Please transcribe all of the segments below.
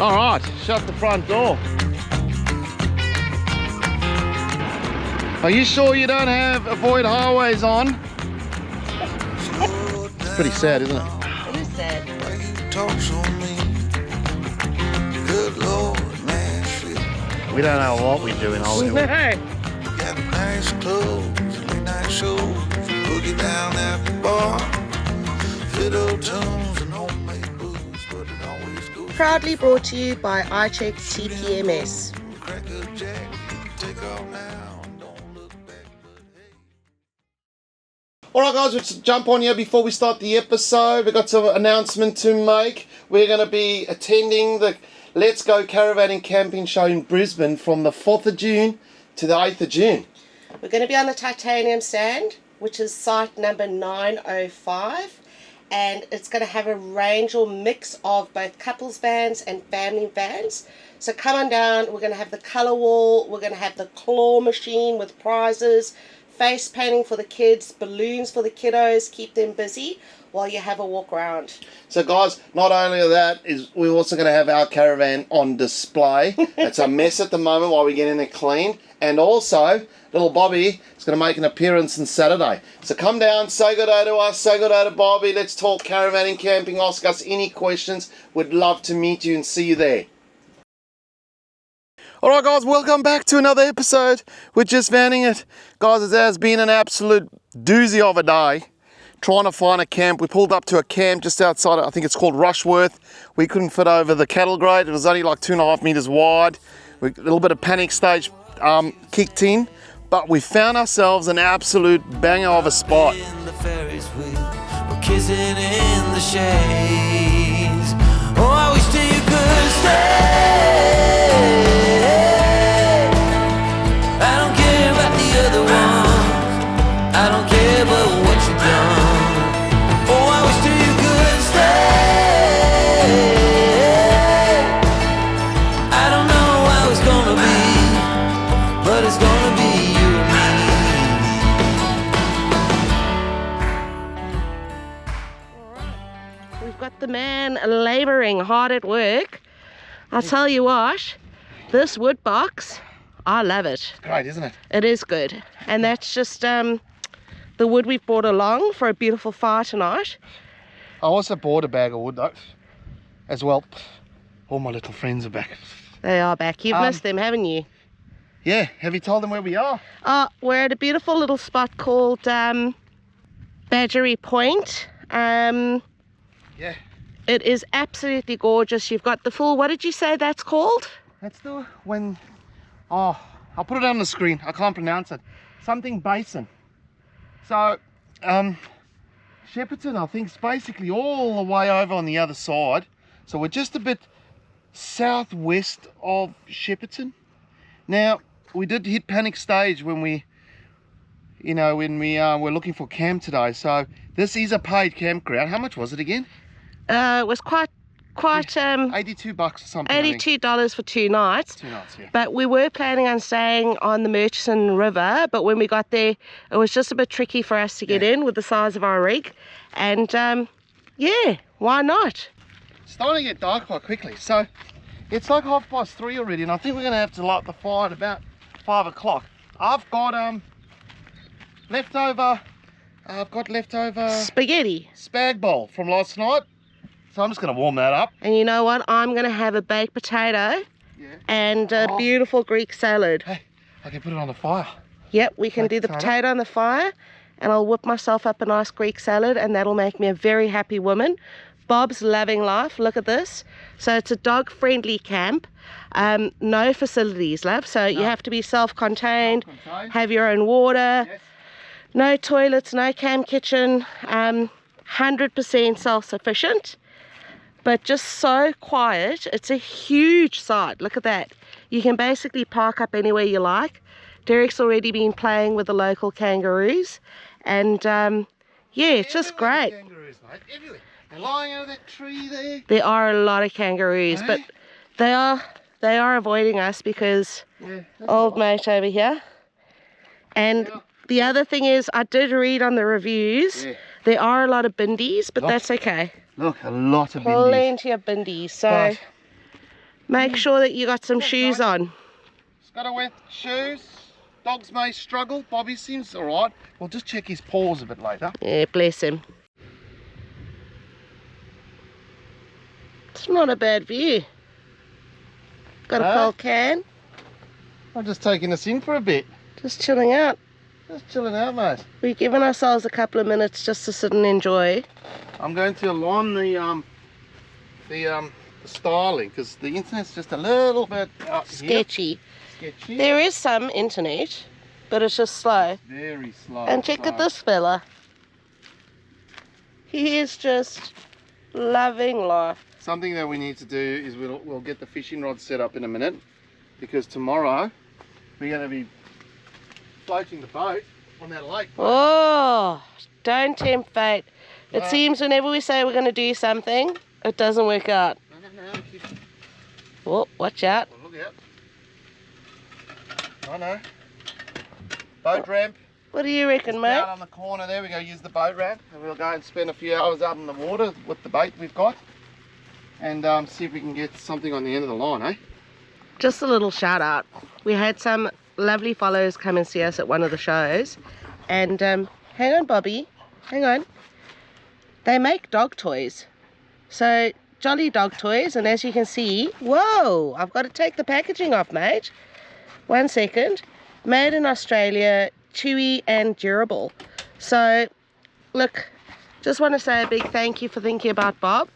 All right, shut the front door. Are you sure you don't have avoid highways on? It's pretty sad, isn't it? It is sad. We don't know what we do in Hollywood. No. Got nice clothes, late night shows, boogie down at the bar, fiddle tunes and homemade booze, but it always goes. Proudly brought to you by iCheck TPMS. Crack a jack, take off now, and don't look back, but hey. Alright guys, let's jump on here before we start the episode. We've got some announcement to make. We're going to be attending the Let's Go Caravan and Camping Show in Brisbane from the 4th of June to the 8th of June. We're going to be on the titanium stand, which is site number 905, and it's going to have a range or mix of both couples vans and family vans. So come on down. We're going to have the colour wall, we're going to have the claw machine with prizes, face painting for the kids, balloons for the kiddos, keep them busy while you have a walk around. So guys, not only that, we're also going to have our caravan on display. It's a mess at the moment while we get in it clean. And also, little Bobby is going to make an appearance on Saturday. So come down, say good day to us, say good day to Bobby. Let's talk caravan and camping, ask us any questions. We'd love to meet you and see you there. Alright guys, welcome back to another episode. We're just vanning it. Guys, it has been an absolute doozy of a day trying to find a camp. We pulled up to a camp just outside, I think it's called Rushworth. We couldn't fit over the cattle grade. It was only like 2.5 meters wide. A little bit of panic stage kicked in, but we found ourselves an absolute banger of a spot. In the Ferris wheel, we're kissing in the shades. Oh, I wish that you could stay. I don't care about the other ones. I don't care about what you've done. Oh, I wish that you could stay. I don't know how it's gonna be, but it's gonna be you and me. We've got the man labouring hard at work. I'll tell you what, this wood box, I love it. Great, isn't it? It is good. And that's just the wood we've brought along for a beautiful fire tonight. I also bought a bag of wood though, as well. All my little friends are back. They are back. You've missed them, haven't you? Yeah, have you told them where we are? We're at a beautiful little spot called Badgery Point. Yeah. It is absolutely gorgeous. You've got the full, what did you say that's called? That's the when, oh, I'll put it on the screen. I can't pronounce it. Something Basin. So, Shepparton, I think, is basically all the way over on the other side. So we're just a bit southwest of Shepparton. Now, we did hit panic stage when we were looking for camp today. So this is a paid campground. How much was it again? It was quite $82 or something. $82 for 2 nights. 2 nights, yeah. But we were planning on staying on the Murchison River, but when we got there, it was just a bit tricky for us to get in with the size of our rig. And yeah, why not? It's starting to get dark quite quickly. So it's like 3:30 already, and I think we're going to have to light the fire at about 5 o'clock. I've got leftover Spaghetti. spag bowl from last night. So I'm just going to warm that up. And you know what? I'm going to have a baked potato and a beautiful Greek salad. Hey, I can put it on the fire. Yep, we can do the potato on the fire, and I'll whip myself up a nice Greek salad, and that'll make me a very happy woman. Bob's loving life. Look at this. So it's a dog-friendly camp. No facilities, love. So you have to be self-contained, have your own water, no toilets, no camp kitchen, 100% self-sufficient. But just so quiet. It's a huge site. Look at that. You can basically park up anywhere you like. Derek's already been playing with the local kangaroos. And yeah, it's just great. Kangaroos, mate. Everywhere. They're lying under that tree there. There are a lot of kangaroos, but they are avoiding us because old mate over here. And the other thing is, I did read on the reviews, there are a lot of bindies, but that's okay. Look, a lot of bindies. Plenty of bindies. So Make sure that you got some shoes on. He's got to wear shoes. Dogs may struggle. Bobby seems alright. We'll just check his paws a bit later. Yeah, bless him. It's not a bad view. Got a cold can. I'm just taking us in for a bit. Just chilling out. Just chilling out, mate. We've given ourselves a couple of minutes just to sit and enjoy. I'm going to align the styling because the internet's just a little bit Sketchy. sketchy. There is some internet, but it's just slow. Very slow. And check out this fella. He is just loving life. Something that we need to do is we'll get the fishing rod set up in a minute, because tomorrow we're going to be floating the boat on that lake. Oh, don't tempt fate. It seems whenever we say we're going to do something, it doesn't work out. No. Oh, watch out. Well, look out. I know. Boat ramp. What do you reckon, mate? Down on the corner there, we're going to use the boat ramp, and we'll go and spend a few hours out in the water with the bait we've got, and see if we can get something on the end of the line, eh? Just a little shout out. We had some lovely followers come and see us at one of the shows, and hang on, Bobby, hang on. They make dog toys. So, Jolly Dog Toys, and as you can see, whoa, I've got to take the packaging off, mate. 1 second. Made in Australia, chewy and durable. So, look, just want to say a big thank you for thinking about Bob.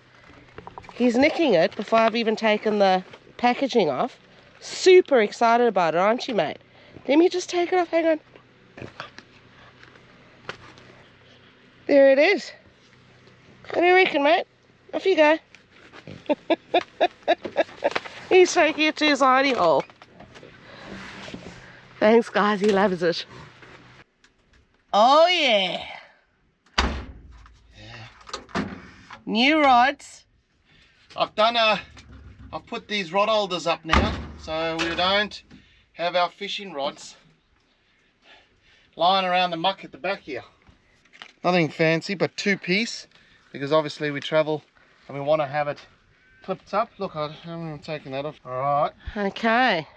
He's nicking it before I've even taken the packaging off. Super excited about it, aren't you, mate? Let me just take it off, hang on. There it is. What do you reckon, mate? Off you go. He's taking it to his hidey hole. Thanks, guys, he loves it. Oh, yeah. New rods. I've put these rod holders up now, so we don't have our fishing rods lying around the muck at the back here. Nothing fancy, but 2-piece, because obviously we travel and we want to have it clipped up. Look, I'm taking that off. All right. Okay.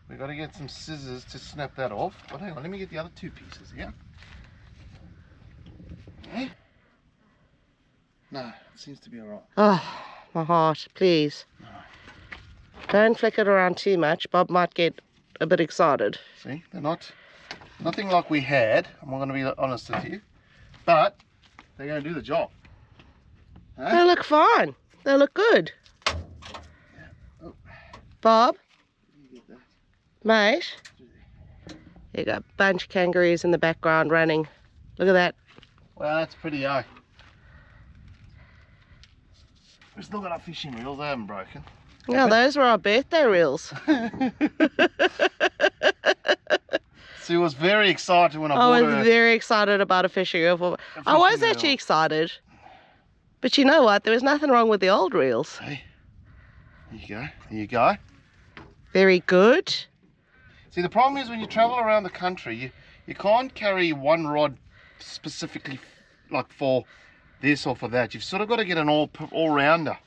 We've got to get some scissors to snap that off. But hang on, let me get the other 2 pieces here. Okay. No, it seems to be all right. Oh, my heart, please. No. Don't flick it around too much. Bob might get a bit excited. See, they're nothing like we had. I'm going to be honest with you. But they're going to do the job. Huh? They look fine. They look good. Yeah. Oh. Bob, You get that. mate, you got a bunch of kangaroos in the background running. Look at that. Well, that's pretty We've still got our fishing reels. They haven't broken. Yeah, those were our birthday reels. Sue was very excited when I I bought was her. very excited about a fishing reel. I was actually excited. But you know what? There was nothing wrong with the old reels. Hey, there you go. There you go. Very good. See, the problem is when you travel around the country, you can't carry one rod specifically like for this or for that. You've sort of got to get an all-rounder.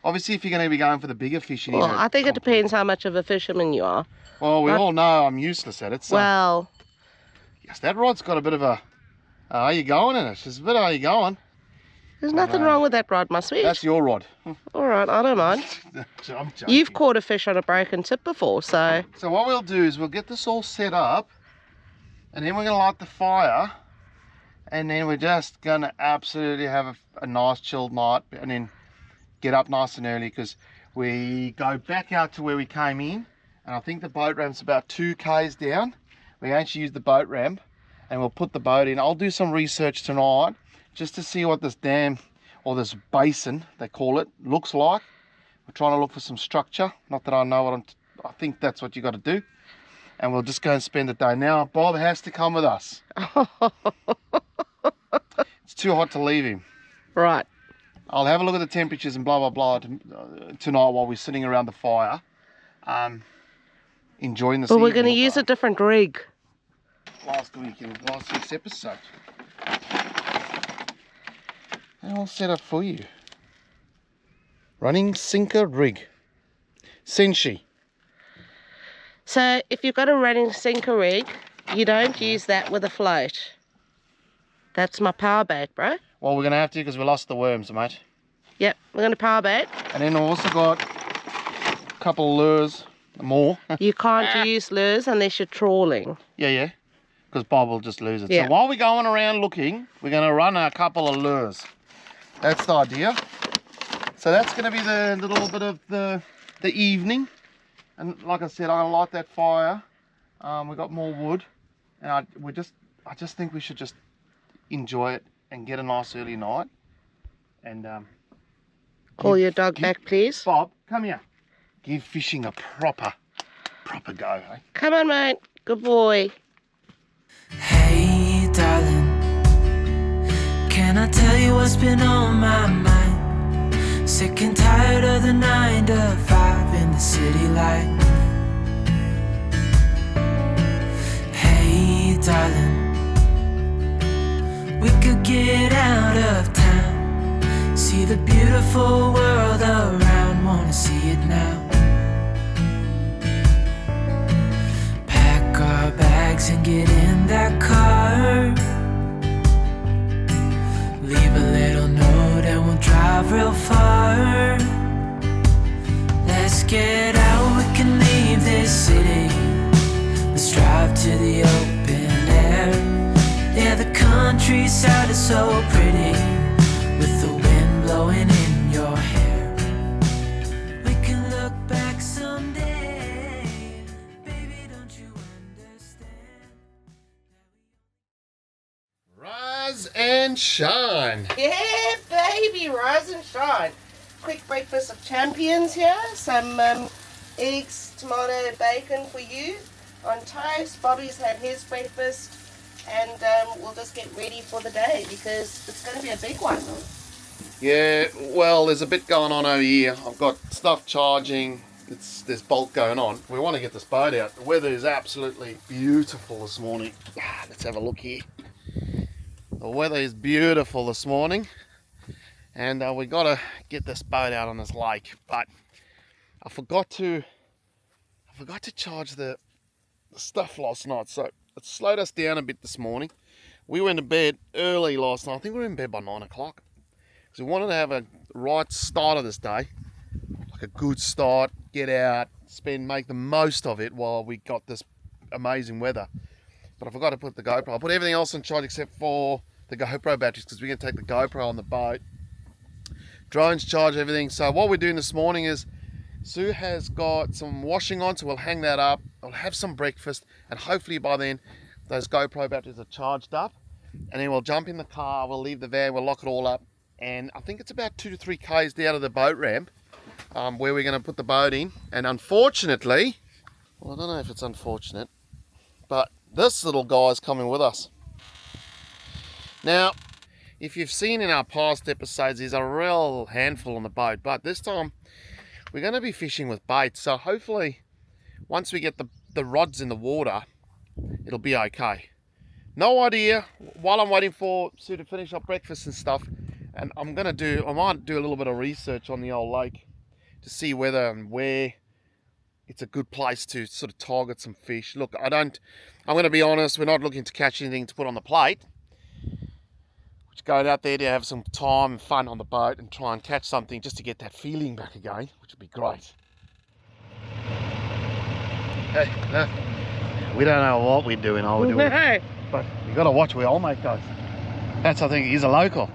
Obviously, if you're going to be going for the bigger fish, you need Well, I think it depends how much of a fisherman you are. Well, we all know I'm useless at it. So Well, yes, that rod's got a bit of a. How you going in it? There's a bit of how you going. there's nothing wrong with that rod, my sweet. That's your rod. All right, I don't mind. I'm joking. You've caught a fish on a broken tip before, so... So what we'll do is we'll get this all set up, and then we're going to light the fire, and then we're just going to absolutely have a nice chilled night, and then get up nice and early, because we go back out to where we came in, and I think the boat ramp's about 2 k's down. We actually use the boat ramp, and we'll put the boat in. I'll do some research tonight just to see what this dam, or this basin, they call it, looks like. We're trying to look for some structure. Not that I know what I think that's what you got to do. And we'll just go and spend the day. Now, Bob has to come with us. It's too hot to leave him. Right. I'll have a look at the temperatures and blah, blah, blah tonight while we're sitting around the fire. Enjoying the But we're evening going to use a different rig. last week in last week's episode. They're all set up for you. Running sinker rig. Cinchy. So if you've got a running sinker rig, you don't use that with a float. That's my power bait, bro. Well, we're going to have to because we lost the worms, mate. Yep, we're going to power bait. And then we've also got a couple of lures, more. You can't use lures unless you're trawling. Yeah. Because Bob will just lose it. Yeah. So while we're going around looking, we're going to run a couple of lures. That's the idea. So that's going to be the little bit of the evening. And like I said, I'm going to light that fire. We've got more wood. And I just think we should just enjoy it and get a nice early night. And Call your dog back, please. Bob, come here. Give fishing a proper go, eh? Come on, mate. Good boy. Hey darling, can I tell you what's been on my mind? Sick and tired of the 9 to 5 in the city life. Hey darling, we could get out of town, see the beautiful world around, wanna see it now. Pack our bags and get in that car, leave a little note and we'll drive real far. Let's get out, we can leave this city, let's drive to the open air. Yeah, the countryside is so pretty, with the wind blowing in your hair. We can look back someday, baby, don't you understand? Rise and shine. Yeah, baby, rise and shine. Quick breakfast of champions here. Some eggs, tomato, bacon for you on toast. Bobby's had his breakfast, and we'll just get ready for the day because it's going to be a big one. Yeah, well, there's a bit going on over here. I've got stuff charging. There's bulk going on. We want to get this boat out. The weather is absolutely beautiful this morning. Let's have a look here. The weather is beautiful this morning, and we got to get this boat out on this lake. But I forgot to charge the stuff last night, so it slowed us down a bit this morning. We went to bed early last night. I think we were in bed by 9 o'clock. Because we wanted to have a right start of this day. Like a good start, get out, make the most of it while we got this amazing weather. But I forgot to put the GoPro. I put everything else on charge except for the GoPro batteries because we're going to take the GoPro on the boat. Drones charge everything. So what we're doing this morning is Sue has got some washing on, so we'll hang that up. I'll have some breakfast, and hopefully by then those GoPro batteries are charged up. And then we'll jump in the car, we'll leave the van, we'll lock it all up. And I think it's about 2 to 3 k's out of the boat ramp where we're going to put the boat in. And unfortunately, well, I don't know if it's unfortunate, but this little guy's coming with us. Now, if you've seen in our past episodes, there's a real handful on the boat, but this time we're going to be fishing with bait. So hopefully, once we get the rods in the water, it'll be okay. No idea. While I'm waiting for Sue to finish up breakfast and stuff, and I might do a little bit of research on the old lake to see whether and where it's a good place to sort of target some fish. Look, I'm going to be honest, we're not looking to catch anything to put on the plate. We're just going out there to have some time and fun on the boat and try and catch something just to get that feeling back again, which would be great. Hey, no, we don't know what we're doing, are we? No. But you've got to watch where old mate goes. That's, I think, he's a local.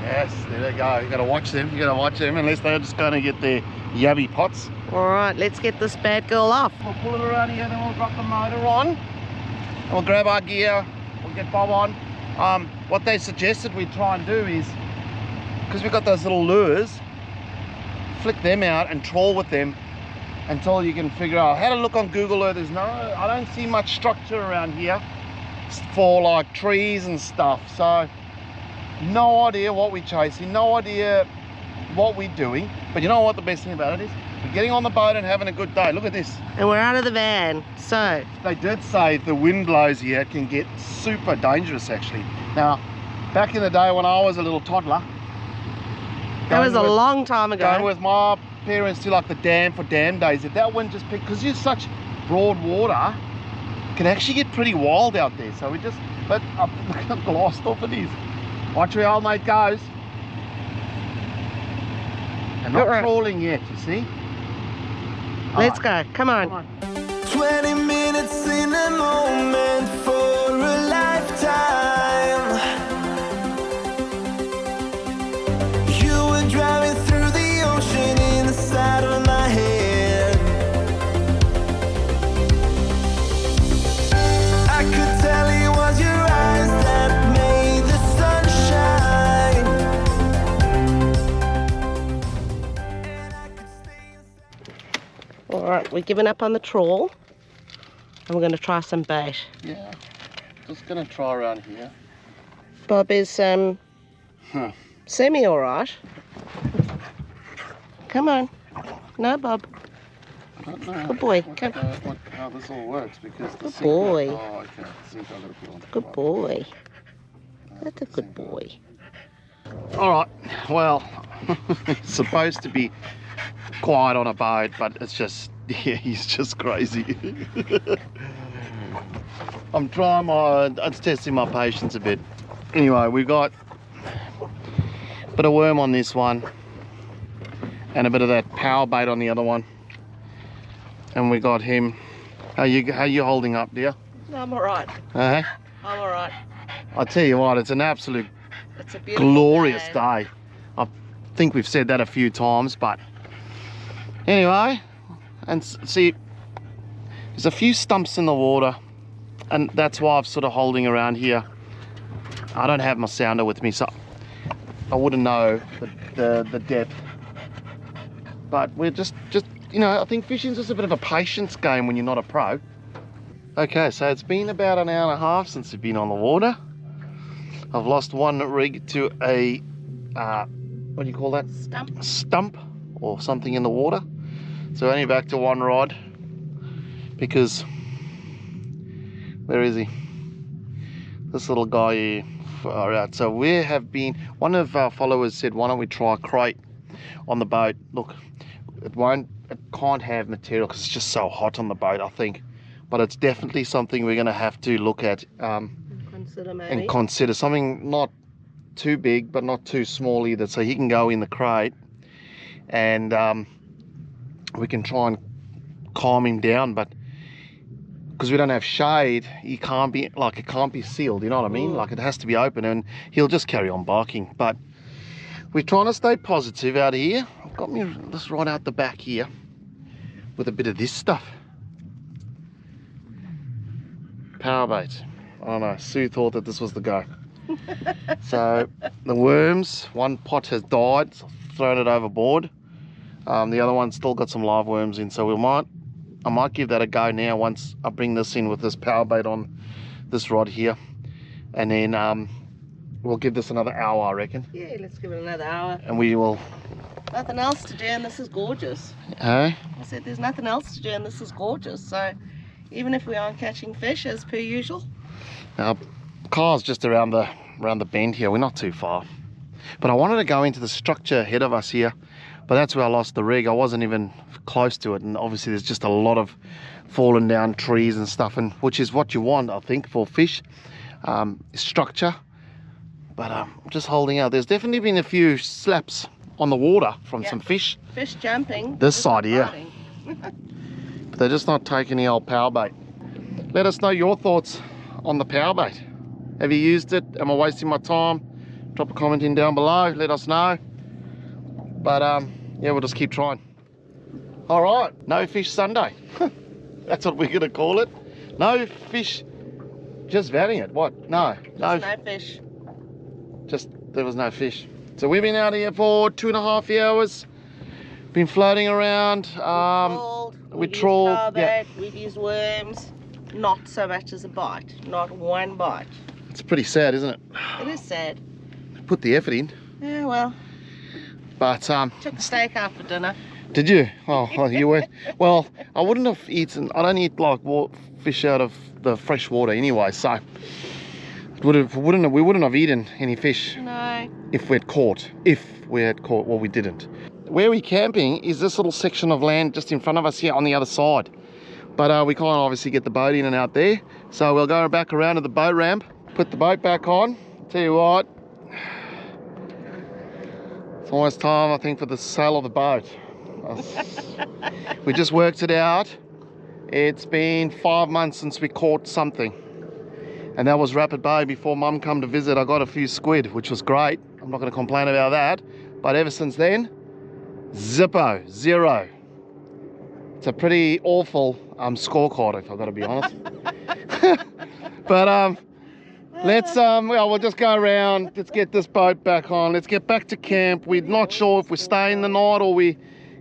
Yes, there they go. You've got to watch them. You've got to watch them unless they're just going to get their yabby pots. All right, let's get this bad girl off. We'll pull it around here, then we'll drop the motor on. We'll grab our gear. We'll get Bob on. What they suggested we try and do is, because we've got those little lures, flick them out and trawl with them until you can figure out. I had a look on Google Earth. I don't see much structure around here for like trees and stuff. So no idea what we're chasing, no idea what we're doing. But you know what the best thing about it is? We're getting on the boat and having a good day. Look at this. And we're out of the van, so. They did say if the wind blows here, it can get super dangerous actually. Now, back in the day when I was a little toddler. That was a long time ago. Going with my appearance to like the dam for dam days. If that one just picked, because it's such broad water, it can actually get pretty wild out there. So we just, but look how glassed off it is. Watch where old mate goes. And not trawling yet, you see. Let's go. Come on. 20 minutes in a moment for a lifetime. You were driving through the ocean in the side of my head. I could tell it was your eyes that made the sunshine. All right, we're giving up on the trawl. And we're going to try some bait. Yeah, just gonna try around here. Bob is semi all right. Come on. No, Bob. I don't know. Good boy. Come. How this all works because the Good boy. Oh, okay. The sink I've got to put on. Good boy. That's a good boy. All right. Well, it's supposed to be quiet on a boat, but it's just, yeah, he's just crazy. I'm testing my patience a bit. Anyway, we've got a bit of worm on this one and a bit of that power bait on the other one. And we got him. How you holding up, dear? No, I'm all right. Uh-huh. I'm all right. I tell you what, it's an absolute It's a beautiful glorious day. day. I think we've said that a few times, but anyway, and see, there's a few stumps in the water, and that's why I'm sort of holding around here. I don't have my sounder with me, so I wouldn't know the depth. But we're just you know, I think fishing's just a bit of a patience game when you're not a pro. Okay, so it's been about an hour and a half since we've been on the water. I've lost one rig to a what do you call that? Stump or something in the water. So only back to one rod because where is he? This little guy here. Far out. So we have been. One of our followers said, "Why don't we try a crate on the boat?" Look, it can't have material because it's just so hot on the boat, I think. But it's definitely something we're going to have to look at and consider something not too big but not too small either, so he can go in the crate and we can try and calm him down. But because we don't have shade, it can't be sealed, you know what I mean? Like, it has to be open and he'll just carry on barking. But we're trying to stay positive out here. I've got me just right out the back here with a bit of this stuff. Power bait. I don't know, Sue thought that this was the go. So the worms, one pot has died, so I've thrown it overboard. The other one's still got some live worms in, so I might give that a go now once I bring this in with this power bait on this rod here. And then we'll give this another hour, I reckon. Yeah, let's give it another hour. And we will... Nothing else to do, and this is gorgeous. Hey? I said there's nothing else to do, and this is gorgeous. So even if we aren't catching fish as per usual. Our car's just around the bend here. We're not too far. But I wanted to go into the structure ahead of us here, but that's where I lost the rig. I wasn't even close to it, and obviously there's just a lot of fallen down trees and stuff, and which is what you want, I think, for fish, structure. But I'm just holding out. There's definitely been a few slaps on the water from some fish. Fish jumping. This side here. But they're just not taking the old power bait. Let us know your thoughts on the power bait. Have you used it? Am I wasting my time? Drop a comment in down below. Let us know. But yeah, we'll just keep trying. All right, no fish Sunday. That's what we're gonna call it. No fish. Just vanning it. What? No fish. Just there was no fish. So we've been out here for 2.5 hours. Been floating around. We trawled. Yeah. We've used worms. Not so much as a bite. Not one bite. It's pretty sad, isn't it? It is sad. Put the effort in. Yeah, well. But took the steak out for dinner. Did you? Oh, you were. Well, I wouldn't have eaten. I don't eat like fish out of the fresh water anyway, so we wouldn't have eaten any fish. No, No. If we had caught. Well, we didn't. Where we're camping is this little section of land just in front of us here on the other side. But we can't obviously get the boat in and out there. So we'll go back around to the boat ramp, put the boat back on. Tell you what, it's almost time, I think, for the sale of the boat. We just worked it out. It's been 5 months since we caught something. And that was Rapid Bay before Mum come to visit. I got a few squid, which was great. I'm not going to complain about that. But ever since then, zippo, zero. It's a pretty awful scorecard, if I've got to be honest. But well, we'll just go around. Let's get this boat back on. Let's get back to camp. We're not sure if we're staying the night or we're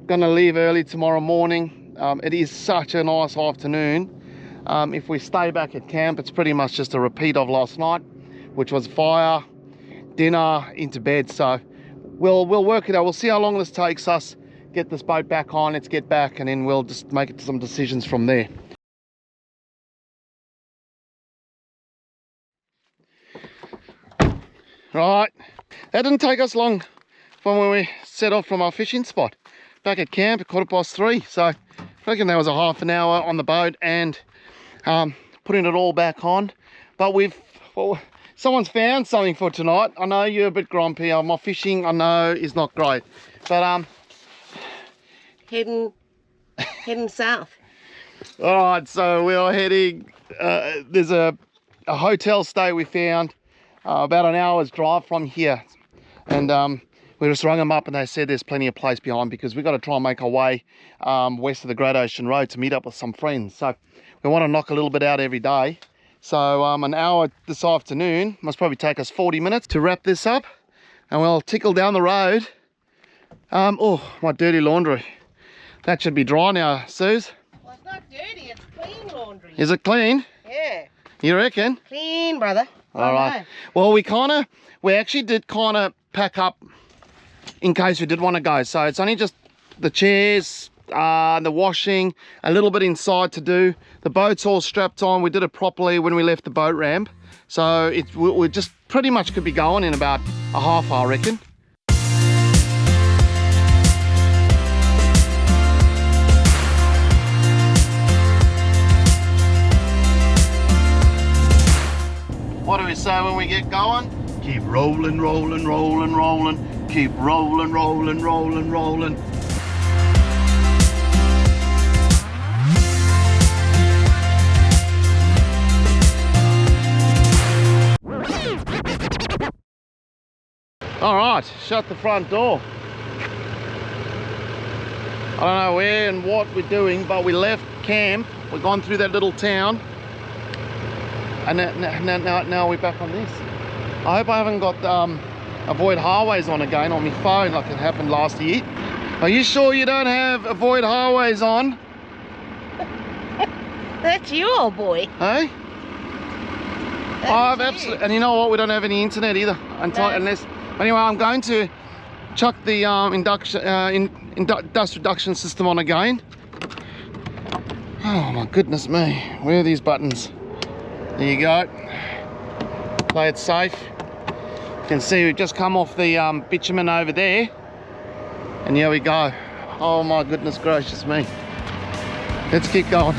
going to leave early tomorrow morning. It is such a nice afternoon. If we stay back at camp, it's pretty much just a repeat of last night, which was fire, dinner, into bed. So we'll work it out. We'll see how long this takes us. Get this boat back on. Let's get back, and then we'll just make some decisions from there. Right, that didn't take us long from when we set off from our fishing spot. Back at camp at 3:15, so I reckon that was a half an hour on the boat and putting it all back on. But someone's found something for tonight. I know you're a bit grumpy. My fishing, I know, is not great, but Heading south. all right, so we are heading. There's a hotel stay we found about an hour's drive from here, and we just rung them up and they said there's plenty of place behind because we've got to try and make our way west of the Great Ocean Road to meet up with some friends. So we want to knock a little bit out every day. So an hour this afternoon must probably take us 40 minutes to wrap this up, and we'll tickle down the road. Oh, my dirty laundry. That should be dry now, Suze. Well, it's not dirty, it's clean laundry. Is it clean? Yeah. You reckon? Clean, brother. All right. Well, we actually did kind of pack up in case we did want to go. So it's only just the chairs, the washing, a little bit inside to do. The boat's all strapped on. We did it properly when we left the boat ramp. So we just pretty much could be going in about a half hour, I reckon. What do we say when we get going? Keep rolling, rolling, rolling, rolling. Keep rolling, rolling, rolling, rolling. All right, shut the front door. I don't know where and what we're doing, but we left camp. We've gone through that little town. And now we're back on this. I hope I haven't got avoid highways on again on my phone like it happened last year. Are you sure you don't have avoid highways on? That's you, old boy. Hey? I've absolutely, and you know what? We don't have any internet either unless. Anyway, I'm going to chuck the dust reduction system on again. Oh my goodness me! Where are these buttons? There you go. Play it safe. You can see we've just come off the bitumen over there, and here we go. Oh my goodness gracious me! Let's keep going.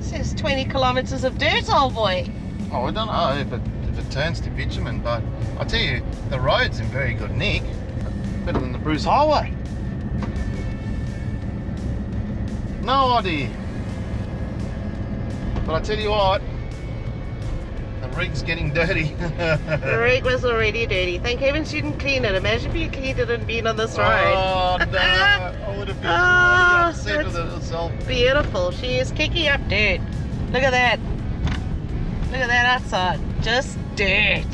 Says 20 kilometers of dirt, old boy. Oh, I don't know if it turns to bitumen, but I tell you, the road's in very good nick. Better than the Bruce Highway. No idea. But I tell you what, the rig's getting dirty. The rig was already dirty. Thank heavens you didn't clean it. Imagine if you cleaned it and been on this road. Oh no, I would have been really upset with it myself. Beautiful. She is kicking up dirt. Look at that. Look at that outside. Just dirt.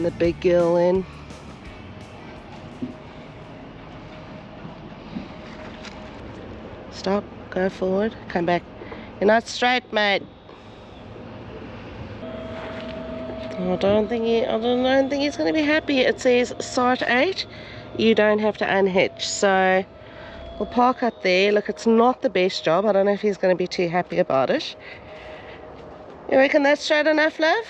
the big girl in. Stop, go forward, come back. You're not straight, mate. I don't think he's going to be happy. It says site 8. You don't have to unhitch. So we'll park up there. Look, it's not the best job. I don't know if he's going to be too happy about it. You reckon that's straight enough, love?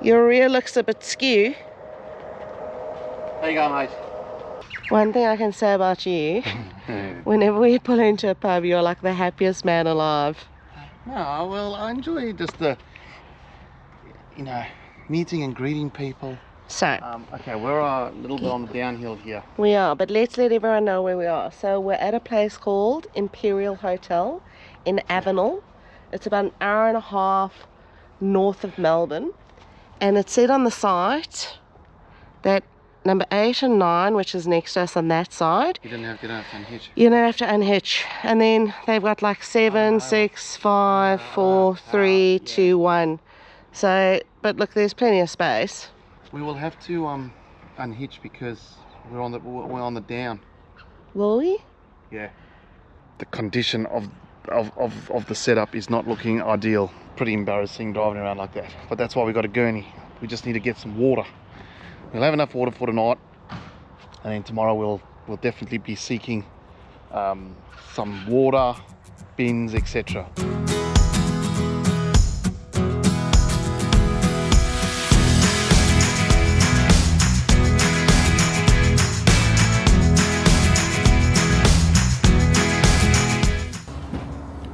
Your rear looks a bit skew. There you go, mate. One thing I can say about you, whenever we pull into a pub, you're like the happiest man alive. No, well, I enjoy just the, meeting and greeting people. So, Okay, we're a little bit on the downhill here. we are, but let's let everyone know where we are. So we're at a place called Imperial Hotel in Avenel. It's about an hour and a half north of Melbourne. And it said on the site that number 8 and 9, which is next to us on that side, You don't have to unhitch. you don't have to unhitch. And then they've got like 7, 6, 5, 4, 3, 2, 1. So, but look, there's plenty of space. We will have to unhitch because we're on the down. Will we? Yeah. The condition of the setup is not looking ideal. Pretty embarrassing driving around like that. But that's why we got a gurney. We just need to get some water. We'll have enough water for tonight, and then tomorrow we'll definitely be seeking some water, bins, etc.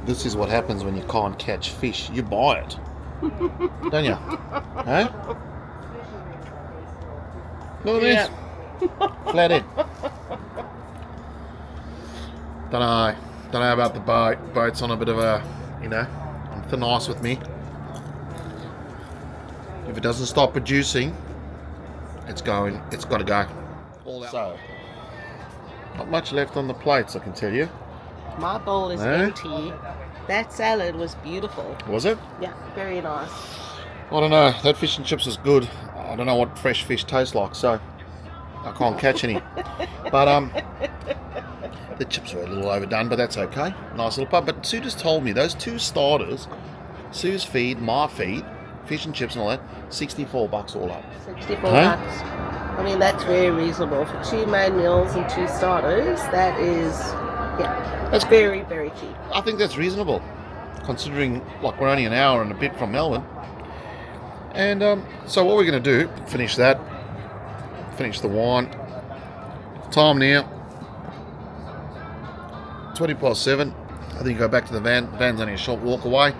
This is what happens when you can't catch fish. You buy it, don't you? Huh? Look at this. Flathead. Don't know about the boat. Boat's on a bit of a, on thin ice with me. If it doesn't stop producing, it's got to go. So, not much left on the plates, I can tell you. My bowl is empty. That salad was beautiful. Was it? Yeah, very nice. I don't know. That fish and chips was good. I don't know what fresh fish tastes like, so I can't catch any. But the chips were a little overdone, but that's okay. Nice little pub. But Sue just told me those 2 starters, Sue's feed, my feed, fish and chips and all that, $64 all up. 64 bucks. I mean, that's very reasonable for 2 main meals and 2 starters. That is, that's very, very cheap. I think that's reasonable, considering like we're only an hour and a bit from Melbourne. And so what we're going to do, finish that, finish the wine. Time now, 7:20. I think go back to the van. Van's only a short walk away.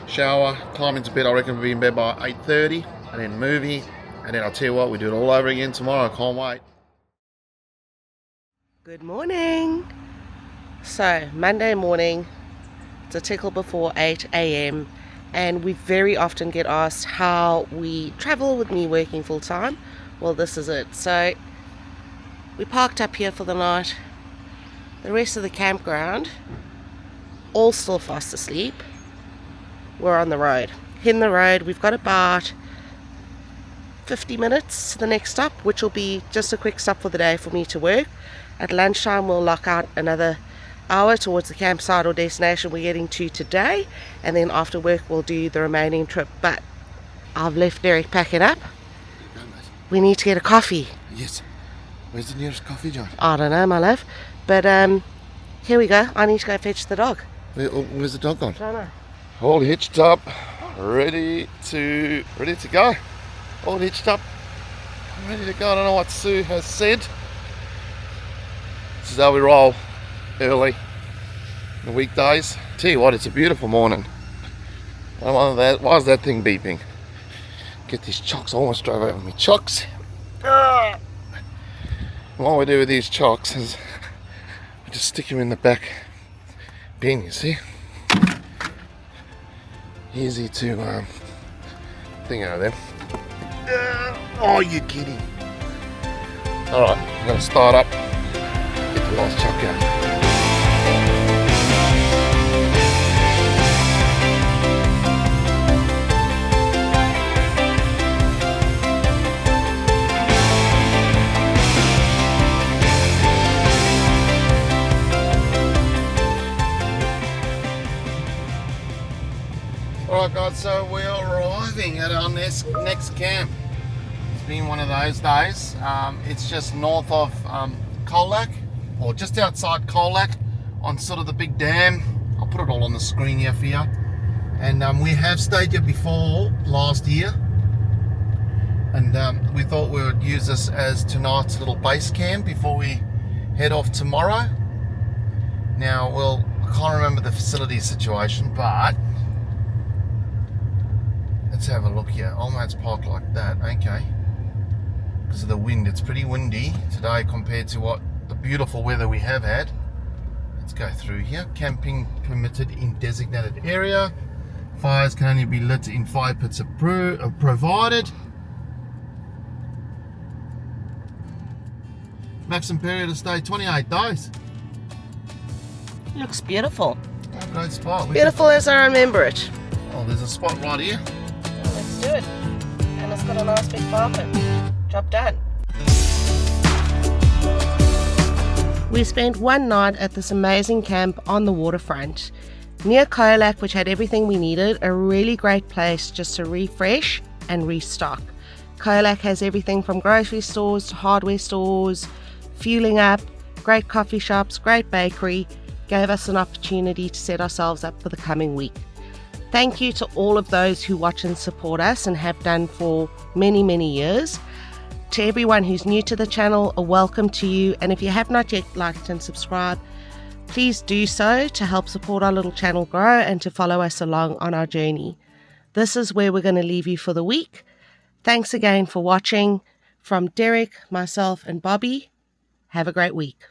Shower, climb into bed. I reckon we'll be in bed by 8:30, and then movie. And then I'll tell you what, we do it all over again tomorrow. I can't wait. Good morning. So, Monday morning, it's a tickle before 8 a.m. and we very often get asked how we travel with me working full time. Well, this is it. So, we parked up here for the night. The rest of the campground, all still fast asleep. We're on the road. Hitting the road, we've got about 50 minutes to the next stop, which will be just a quick stop for the day for me to work. At lunchtime, we'll lock out another hour towards the campsite or destination we're getting to today, and then after work we'll do the remaining trip. But I've left Derek packing up. We need to get a coffee. Yes. Where's the nearest coffee joint? I don't know, my love, but here we go. I need to go fetch the dog. Where's the dog gone? I don't know. All hitched up, ready to go. All hitched up, ready to go. I don't know what Sue has said. This is how we roll early in the weekdays. Tell you what, it's a beautiful morning. Why is that thing beeping? Get these chocks. I almost drove over me chocks. What we do with these chocks is we just stick them in the back bin, you see. Easy to thing out of them. Oh, you kidding? Alright, I'm going to start up, get the last chuck out. arriving at our next camp. It's been one of those days. It's just north of Colac, or just outside Colac, on sort of the big dam. I'll put it all on the screen here for you. And we have stayed here before last year. And we thought we would use this as tonight's little base camp before we head off tomorrow. Now, well, I can't remember the facility situation, but let's have a look here. Olmad's parked like that, okay. Because of the wind, it's pretty windy today compared to what the beautiful weather we have had. Let's go through here. Camping permitted in designated area. Fires can only be lit in fire pits provided. Maximum period of stay 28 days. Looks beautiful. Oh, great spot. Beautiful as I remember it. Oh, there's a spot right here. Let's do it. And it's got a nice big fire pit. Job done. We spent one night at this amazing camp on the waterfront near Colac, which had everything we needed. A really great place just to refresh and restock. Colac has everything from grocery stores to hardware stores, fueling up, great coffee shops, great bakery. Gave us an opportunity to set ourselves up for the coming week. Thank you to all of those who watch and support us and have done for many, many years. To everyone who's new to the channel, a welcome to you. And if you have not yet liked and subscribed, please do so to help support our little channel grow and to follow us along on our journey. This is where we're going to leave you for the week. Thanks again for watching. From Derek, myself, and Bobby, have a great week.